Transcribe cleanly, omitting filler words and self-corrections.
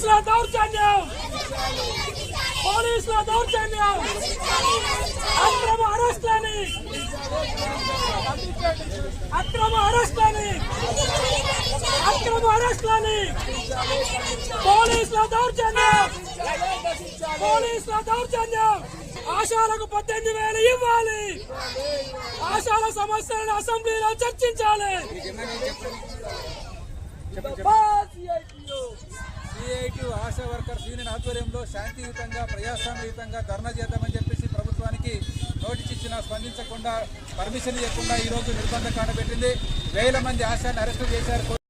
పోలీసుల దౌర్జన్యం, పోలీసుల దౌర్జన్యం, అక్రమ అరెస్ట్లని, అక్రమ అరెస్ట్లని, అక్రమ అరెస్ట్లని, పోలీసుల దౌర్జన్యం, పోలీసుల దౌర్జన్యం. ఆశాలకు 18,000 ఇవ్వాలి. ఆశాల సమస్యలను అసెంబ్లీలో చర్చించాలి. సిఐటి ఆశా వర్కర్స్ యూనియన్ ఆధ్వర్యంలో శాంతియుతంగా ప్రజాస్వామ్యయుతంగా ధర్నా చేద్దామని చెప్పేసి ప్రభుత్వానికి నోటీస్ ఇచ్చినా స్పందించకుండా, పర్మిషన్ ఇవ్వకుండా ఈరోజు నిర్బంధ కాండ పెట్టింది. వేల మంది ఆశాన్ని అరెస్టు చేశారు.